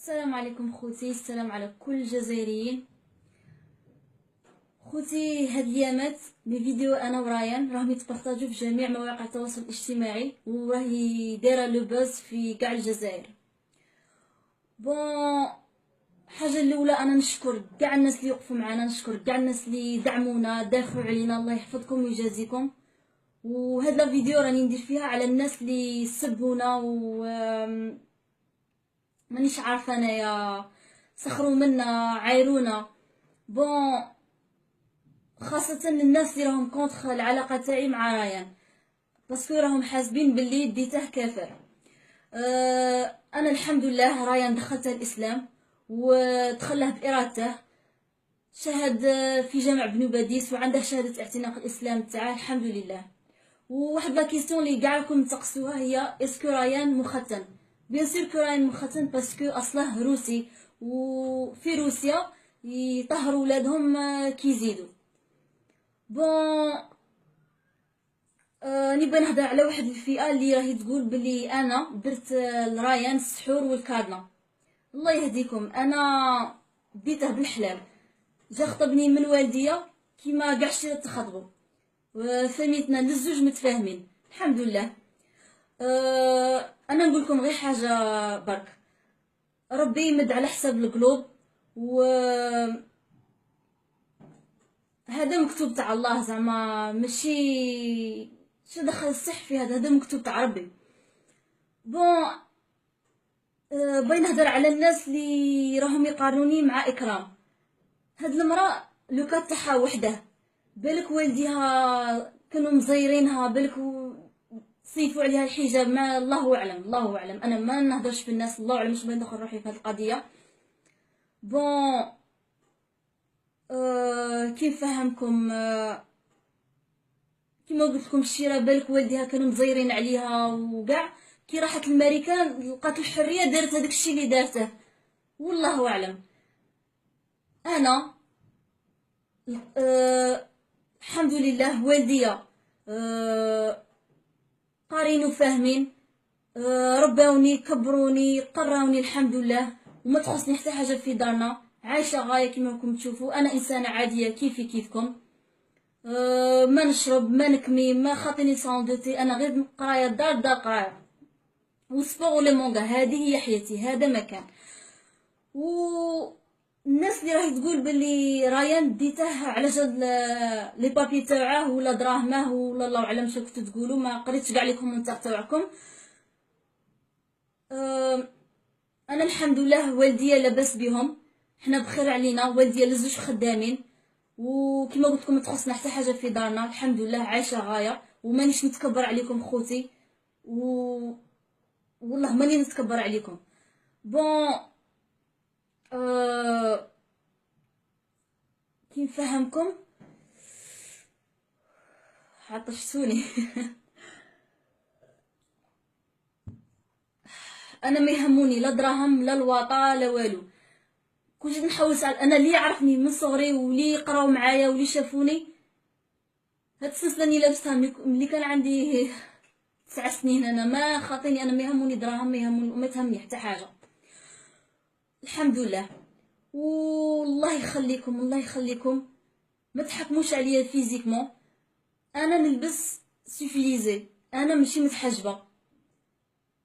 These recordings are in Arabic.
السلام عليكم خوتي، السلام على كل الجزائريين. خوتي، هاد الايامات لي فيديو انا ورايان راهم يتبارطاجوا في جميع مواقع التواصل الاجتماعي وراهي دايره لو باز في كاع الجزائر. بون، حاجه الاولى انا نشكر كاع الناس اللي وقفوا معنا، نشكر كاع الناس اللي دعمونا دافعوا علينا، الله يحفظكم ويجازيكم. وهاد لا فيديو راني ندير فيها على الناس اللي سبونا و مانيش عارفه انايا، سخروا منا، عايرونا. بون، خاصة الناس اللي راهم كونتخ العلاقة تاعي مع رايان، باسكو راهم حاسبين باللي ديته كافر. انا الحمد لله رايان دخلته الاسلام ودخله بارادته، شهد في جامع بنو باديس وعنده شهادة اعتناق الاسلام تاعه الحمد لله. وواحد لا كيسيون اللي كاع راكم تقصوها هي اسكو رايان مختن؟ بيان سور كو رايان مختن، باسكو اصله روسي، وفي روسيا يطهروا ولادهم كيزيدوا. بون، نبغي نهضر على واحد الفئه اللي راهي تقول بلي انا درت لرايان السحور والكادنا. الله يهديكم، انا ديته بالحلال، جا خطبني من والديه كيما كاع الشيرات تخطبوا، فميتنا للزوج متفاهمين الحمد لله. انا نقول لكم غير حاجه برك، ربي يمد على حساب القلوب، و هذا مكتوب تاع الله، زعما ماشي شو دخل الصح في هذا مكتوب تاع ربي. بون، باغي نهضر على الناس اللي راهم يقارنوني مع اكرام. هاد المراه لوكا تاعها وحده، بالك والديها كانوا مزيرينها، بالك صيفوا عليها الحجاب، ما الله اعلم الله اعلم، انا ما نهضرش في الناس، الله اعلم، مش باغي ندخل روحي في هاد القضيه. بون، كيف فهمكم، كيما قلت لكم الشيره، بالك والديها كانوا مزيرين عليها وكاع، كي راحت للماريكان لقات الحريه دارت هذاك الشيء اللي دارته، والله اعلم. انا الحمد لله والديا قارين وفاهمين، رباوني كبروني قراوني الحمد لله، وما تخصني حتى حاجه في دارنا، عايشه غايه كيما راكم تشوفوا، انا انسانه عاديه كيفي كيفكم. ما نشرب ما نكمي ما خاطيني صاندوتي، انا غير قرايه دار دار قرايه وسبور ولا مونغا، هذه هي حياتي، هذا مكان. و الناس اللي راهي تقول باللي رايان ديته على جال لي بابي تاعه ولا دراهمه ولا الله اعلم شنو كنتو تقولوا، ما قريتش كاع لي كومونتير تاعكم. انا الحمد لله والديا لاباس بهم، حنا بخير علينا، والديا لزوج خدامين، وكما قلت لكم ما تخصنا حتى حاجه في دارنا الحمد لله، عايشه غايه، ومانيش نتكبر عليكم خوتي، والله ماني نتكبر عليكم. بون، كي نفهمكم، عطشتوني. انا ما يهموني لا دراهم لا الواطه لا والو، كنت نحوس على انا اللي يعرفني من صغري واللي يقراو معايا واللي شافوني. هاد السلسله اللي لابستها ملي كان عندي 9 سنين، انا ما خاطيني، انا ما يهموني دراهم، ما يهموني وما تهمني حتى حاجه الحمد لله. والله يخليكم الله يخليكم، ما تحكموش عليا فيزيكمون، انا نلبس سوفيليزي، انا ماشي متحجبه،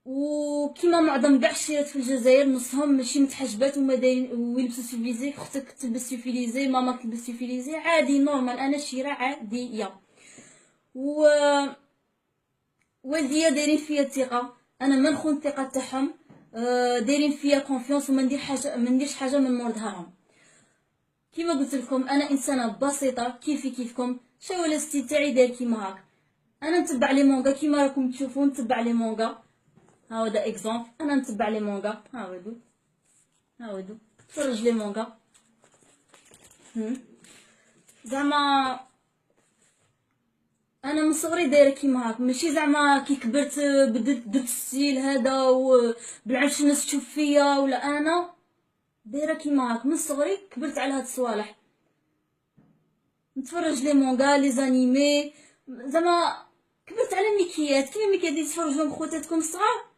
وكيما معظم كاع الشيرات في الجزائر نصهم ماشي متحجبات وما دايرين ويلبسوا سوفيليزي، اختك تلبس سوفيليزي، ماما تلبس سوفيليزي، عادي نورمال، انا شيره عاديه. و والديا دايرين فيا الثقه، انا ما نخون الثقه تاعهم، دايرين فيا كونفيونس، وما ندير حاجه ما نديرش حاجه من مور ظهرهم. كيما قلت لكم انا انسانه بسيطه كيفي كيفكم، شاو الستيل تاعي داير كيما هاك، انا نتبع لي مونغا كيما راكم تشوفوا، نتبع لي مونغا، هاودا اكزامبل، انا نتبع لي مونغا، هاودو تفرج لي مونغا. زعما انا من صغري دايره كيما هاك، ماشي زعما كي كبرت بديت درت الستيل هذا وبالعكس الناس تشوف فيا، ولا انا دايره كيما هاك من صغري، كبرت على هاد الصوالح، نتفرج لي مونغا لي زانيمي، زعما كبرت على ميكيات كيما ميكيات اللي تفرجوهم خواتاتكم الصغار،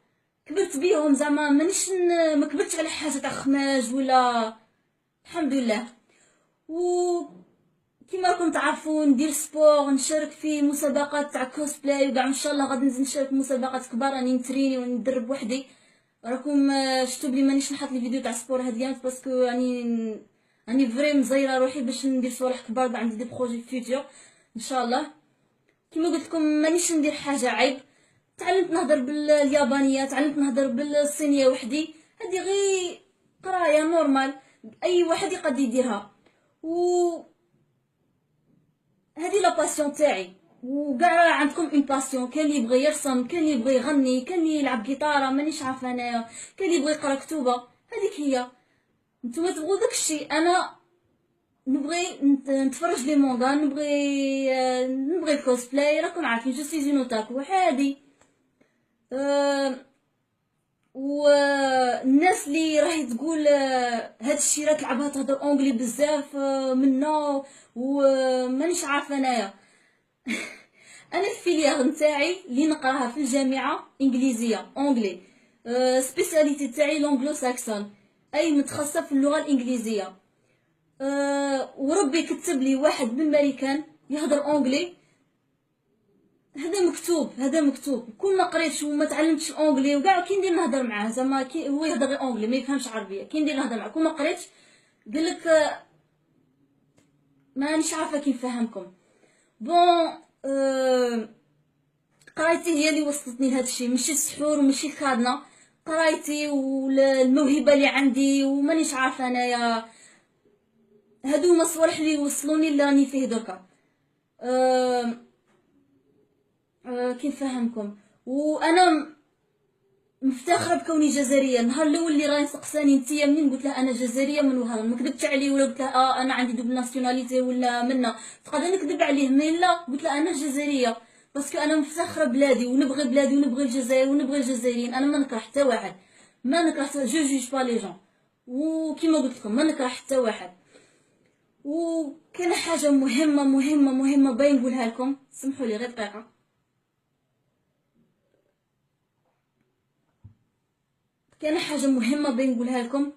كبرت بيهم زعما مانيش ما كبرتش على حاجه تاع خماج ولا. الحمد لله. و كيما راكم تعرفون ندير سبور، نشارك في مسابقات تاع كوسبلاي، وكاع ان شاء الله غادي نزيد نشارك في مسابقات كبار. راني نتريني وندرب وحدي. راكم شفتوا بلي مانيش نحط لي فيديو تاع سبور هاد الايام باسكو راني فري مزيره روحي باش ندير صوالح كبار. كاع عندي دي بروجي فيوتور ان شاء الله. كيما قلت لكم مانيش ندير حاجه عيب. تعلمت نهضر باليابانيه، تعلمت نهضر بالصينيه وحدي. هذه غير قرايه نورمال، اي واحد يقد يديرها. و هذه لا باسيون تاعي. وكاع عندكم اون باسيون، كاين اللي يبغي يرسم، كاين اللي يبغي يغني، كاين اللي يلعب جيتاره، مانيش عارفه انايا، كاين اللي يبغي يقرا كتوبه. هذيك هي. نتوما تبغوا داكشي، انا نبغي نتفرج لي مونغا، نبغي الكوسبلاي. راكم عارفين جو سي زينوتاكو عادي. والناس اللي راهي تقول هاد الشيء راه تلعبها تهضر اونغلي بزاف منا ومانيش عارفه انايا. انا الفيليير نتاعي اللي نقراها في الجامعه انجليزيه اونغلي. سبيسياليتي تاعي لونغلو ساكسون، اي متخصصه في اللغه الانجليزيه. وربي كتب لي واحد من ماريكان يهضر اونغلي. هذا مكتوب، هذا مكتوب. كل ما قريتش وما تعلمتش اونغلي وكاع كي ندير نهضر معاه زعما هو يهضر غير اونغلي ما يفهمش عربيه، كي ندير نهضر معاه كل ما قريتش قال لك مانيش عارفه كيف نفهمكم. بون قرايتي هي اللي وصلتني لهذا الشيء، ماشي السحور وماشي خادنا. قرايتي والموهبه اللي عندي ومانيش عارفه انايا. هادو هما الصوالح اللي وصلوني اللي راني فيه دركا. كيف نفهمكم. وانا مفتخره بكوني جزائريه. النهار الاول اللي راني سقساني نتيا منين، قلت له انا جزائريه من وهران. ما كذبتش عليه ولا قلت له انا عندي دوبل ناسيوناليتي ولا منا. تقدر نكذب عليه مي لا، قلت له انا جزائريه باسكو انا مفتخره بلادي ونبغي بلادي ونبغي الجزائر ونبغي الجزائريين. انا ما نكره حتى واحد، ما نكره جو جوج با لي جون. وكيما قلت لكم ما نكره حتى واحد. وكان حاجه مهمه مهمه مهمه باين نقولها لكم، سمحوا لي غير دقيقه. كان حاجه مهمه بين نقولها لكم.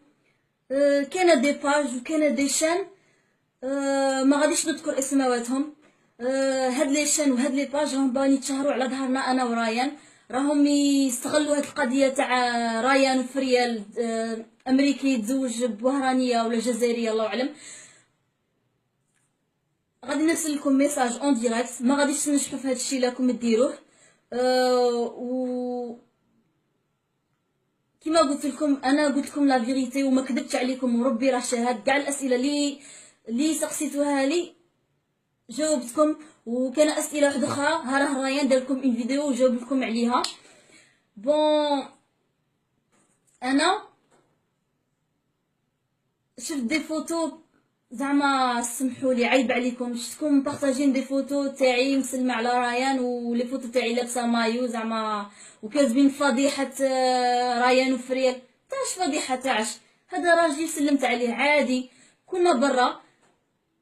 كان دي باج وكان دي شان، ما غاديش نذكر اسماواتهم. هاد لي شان وهاد لي باج راهم باغيين يتشهروا على ظهرنا انا ورايان. راهم يستغلوا هاد القضيه تاع رايان وفريال امريكي يتزوج بوهرانيه ولا جزائريه الله اعلم. غادي نرسل لكم ميساج اون ديريكت، ما غاديش نشوف في هاد الشيء لكم ديروه. و كما قلت لكم انا قلت لكم لا فيريتي وما كذبتش عليكم، وربي راه شاهد. كاع الاسئله اللي سقسيتوها لي جاوبتكم. وكان اسئله واحده اخرى ها راه ريان دار لكم اون فيديو وجاوب لكم عليها. بون انا شفت دي فوتو زعما سمحوا لي عيب عليكم، شفتكم بارطاجين دي فوتو تاعي مسلمه على ريان ولي فوتو تاعي لابسه مايو زعما وكاتبين فضيحه ريان وفريال. تاعش فضيحه تاعش، هذا راجل سلمت عليه عادي. كنا برا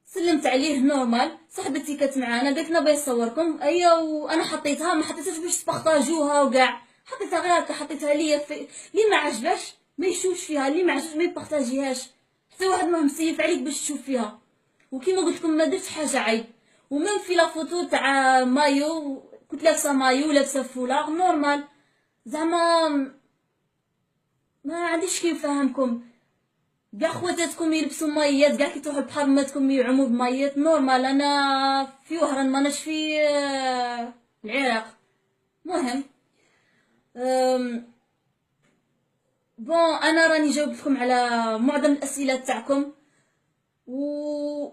سلمت عليه نورمال. صاحبتي كانت معانا قالت نبغي نصوركم ايا، وانا حطيتها ما حطيتهاش باش تبارطاجوها وكاع، حطيتها غير هكا، حطيتها ليا اللي ما عجباش ما يشوفش فيها، اللي ما عجبش ما يبارطاجيهاش. حتى واحد ما مسيف عليك باش تشوف فيها. وكيما قلت لكم ما درت حاجه عيب. ومن في لا فوتو تاع مايو كنت لابسه مايو لابسه فولا نورمال زعما ما عنديش كيف نفهمكم. كاع خواتاتكم يلبسوا مايات، كاع كي تروحوا البحر ماتكم يعوموا بمايات نورمال. انا في وهران ماناش في العراق. مهم بون انا راني جاوبت لكم على معظم الاسئله تاعكم. و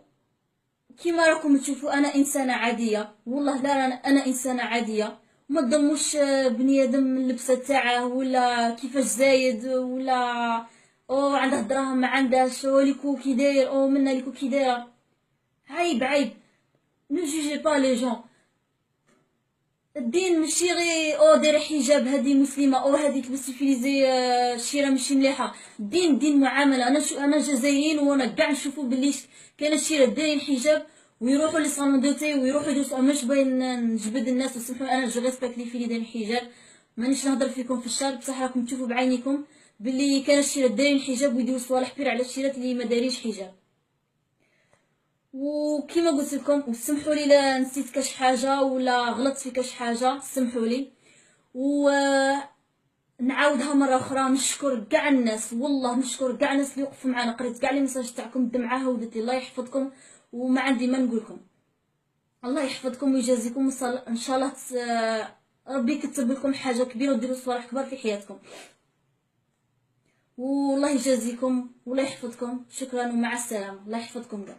كيما راكم تشوفوا انا انسانه عاديه، والله لا انا انسانه عاديه. ما تضموش بني ادم اللبسه تاعه ولا كيفاش زايد ولا او عنده دراهم ما عندهاش او ليكو كي داير او منا ليكو كي دايره. عيب عيب. نو جوجي با لي جون. الدين ماشي غير او دايره حجاب هذه مسلمه او هذه تلبس فيزي شيره ماشي مليحه. الدين دين معامله. انا جزائريين وانا كاع نشوفوا بلي كاين الشيره دايرين حجاب ويروحوا لي صالون دوتي ويروحوا يدوسوا. مش باين نجبد الناس وسمحوا انا جو ريسبكت لي في اللي دايرين حجاب مانيش نهضر فيكم في الشر، بصح راكم تشوفوا بعينيكم باللي كان الشيرات دايرين حجاب ويديروا صوالح كبيره على الشيرات اللي ما دايرينش حجاب. وكيما قلت لكم، وسمحوا لي لا نسيت كاش حاجه ولا غلطت في كاش حاجه، سمحوا لي. ونعاودها مره اخرى، نشكر كاع الناس، والله نشكر كاع الناس اللي وقفوا معنا، قريت كاع لي ميساج تاعكم، الدمعه ودت لي، الله يحفظكم. وما عندي ما نقولكم، الله يحفظكم ويجازيكم، ان شاء الله ربي يكتب لكم حاجه كبيره وديروا صوالح كبار في حياتكم، والله يجازيكم والله يحفظكم. شكرا ومع السلامه، الله يحفظكم كاع.